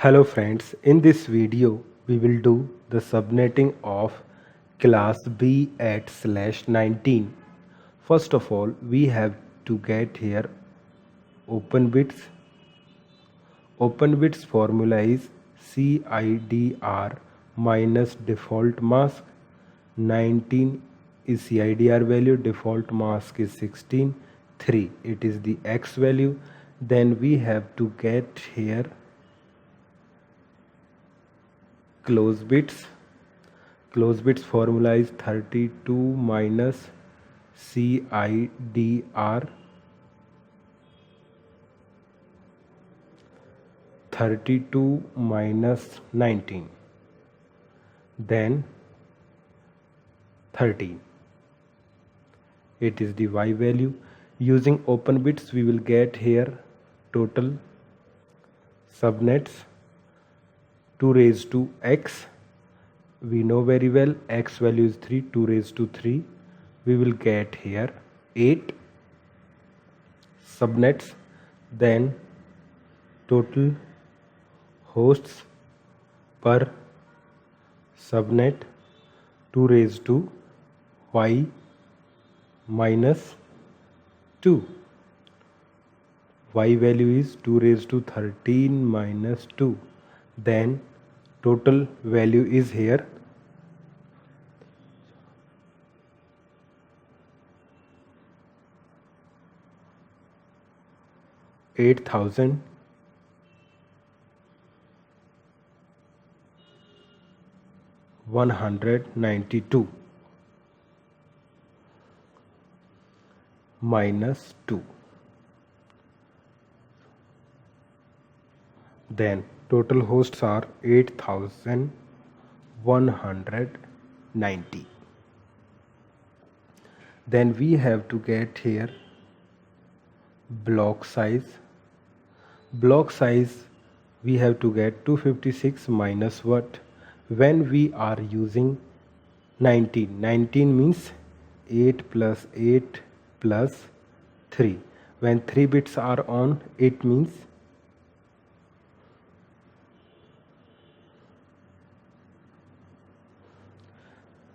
Hello friends, in this video we will do the subnetting of class B at /19. First of all, we have to get here open bits. Open bits formula is CIDR minus default mask. 19 is CIDR value, default mask is 16, 3 it is the X value. Then we have to get here close bits. Close bits formula is 32 minus CIDR 32 minus 19, then 13. It is the Y value. Using open bits we will get here total subnets 2 raised to X. We know very well X value is 3, 2 raised to 3. We will get here 8 subnets. Then total hosts per subnet 2 raised to Y minus 2. Y value is 2 raised to 13 minus 2. Then total value is here 8,192 minus 2. Then total hosts are 8,190. Then we have to get here block size. Block size we have to get 256 minus what? When we are using 19. 19 means 8 plus 8 plus 3. When 3 bits are on, it means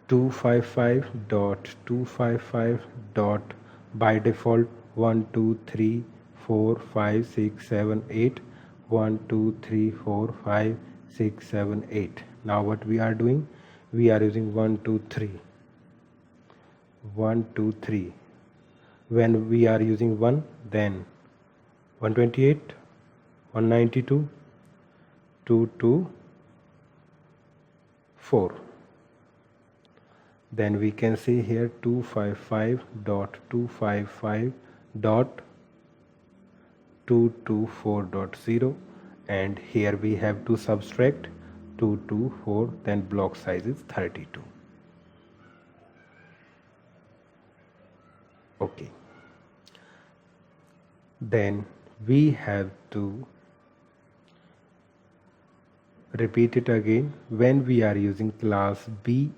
255.255 dot by default 1 2 3 4 5 6 7 8 1 2 3 4 5 6 7 8. Now what we are doing, we are using 1 2 3 1 2 3. When we are using 1, then 128 192 2 2 4. Then we can see here 255.255.224.0, and here we have to subtract 224. Then block size is 32. Okay, then we have to repeat it again. When we are using class B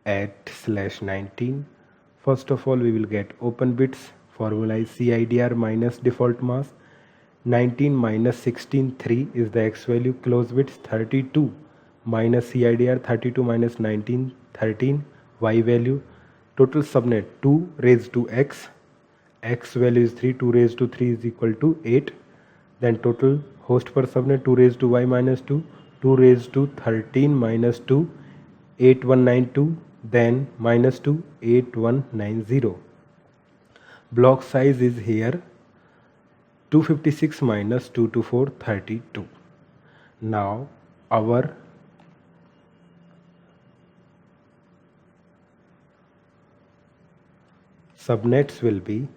at /19, first of all we will get open bits. Formula is CIDR minus default mask. 19 minus 16, 3 is the X value. Close bits 32 minus CIDR 32 minus 19, 13 Y value. Total subnet 2 raised to X. X value is 3, 2 raised to 3 is equal to 8. Then total host per subnet 2 raised to Y minus 2, 2 raised to 13 minus 2, 8192. Then minus 2, 8190. Block size is here 256 minus 224, 32. Now our subnets will be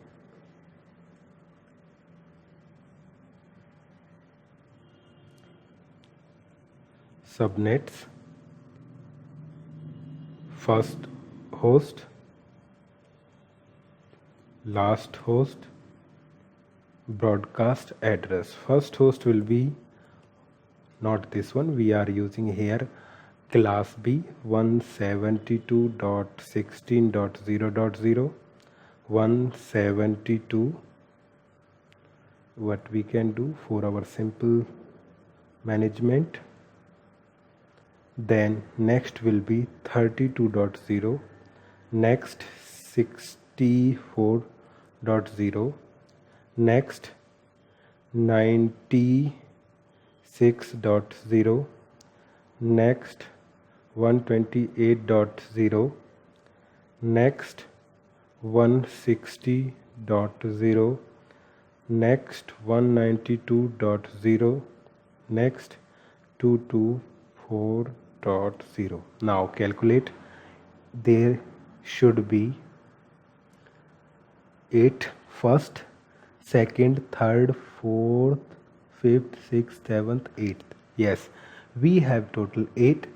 subnets first host, last host, broadcast address. First host will be not this one, we are using here class B 172.16.0.0. 172. What we can do for our simple management. Then next will be 32.0, next 64.0, next 96.0, next 128.0, next 160.0, next 192.0, next 224.0. Now calculate. There should be 8 first, second, third, fourth, fifth, sixth, seventh, eighth. Yes, we have total 8.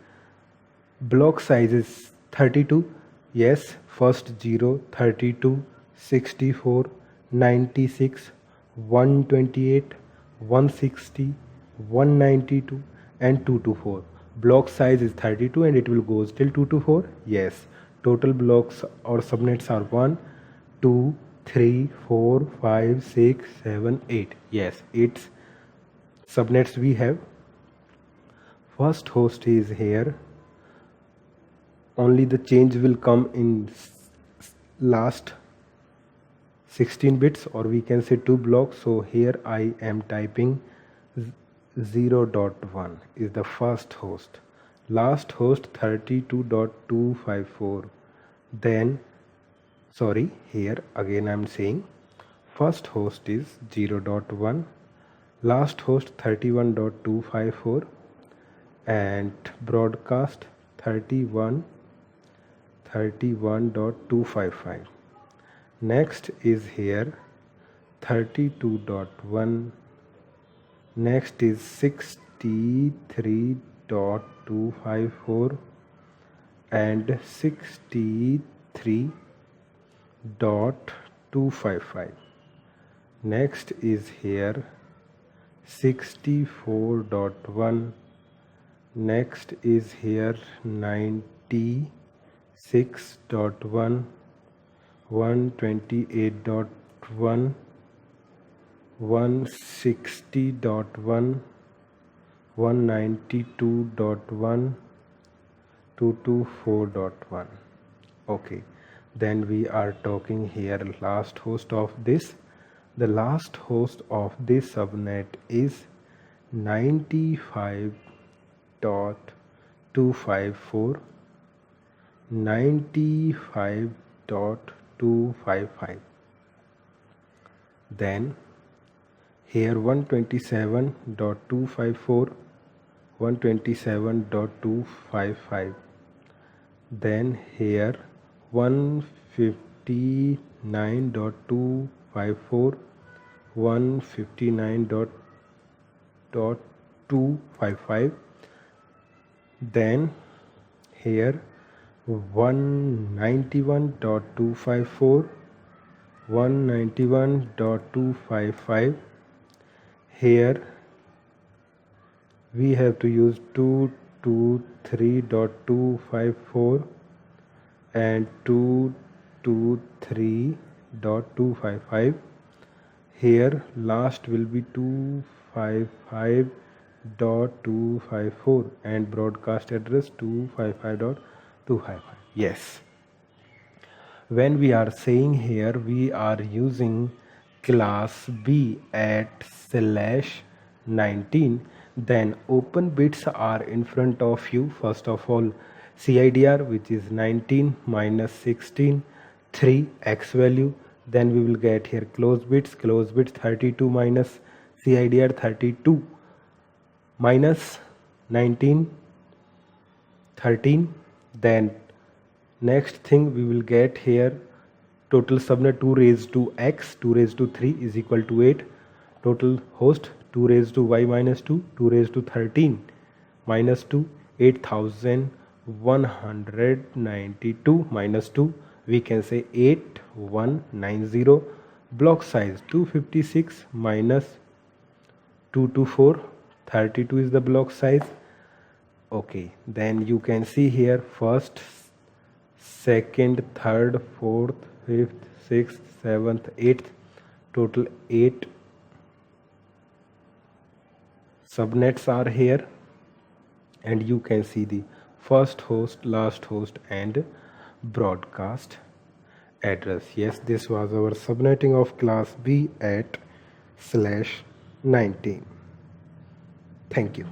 Block size is 32. Yes, first 0, 32, 64, 96, 128, 160, 192 and 224. Block size is 32 and it will go till 224. Yes, total blocks or subnets are 1, 2, 3, 4, 5, 6, 7, 8. Yes, 8 subnets we have. First host is here. Only the change will come in last 16 bits, or we can say 2 blocks. So here I am typing 0.1 is the first host. Last host 32.254. Then here again I'm saying first host is 0.1, last host 31.254 and broadcast 31.255. Next is here 32.1, next is 63.254 and 63.255. Next is here 64.1, next is here 96.1, 128.1, 160.1, 192.1, 224.1. Okay, then we are talking here last host of this. The last host of this subnet is 95.254, 95.255. Then here 127.254, 127.255. Then here 159.254, 159.255. Then here 191.254, 191.255. Here we have to use 223.254 and 223.255. Here last will be 255.254 and broadcast address 255.255. Yes, when we are saying here we are using class B at /19, then open bits are in front of you. First of all, CIDR, which is 19 minus 16, 3 x value. Then we will get here close bits 32 minus CIDR 32 minus 19, 13. Then next thing we will get here total subnet 2 raised to x, 2 raised to 3 is equal to 8. Total host 2 raised to y minus 2, 2 raised to 13 minus 2, 8192 minus 2, we can say 8190. Block size 256 minus 224, 32 is the block size. Okay, then you can see here first, second, third, fourth, fifth, sixth, seventh, eighth, total 8 Subnets are here, and you can see the first host, last host, and broadcast address. Yes, this was our subnetting of class B at /19. Thank you.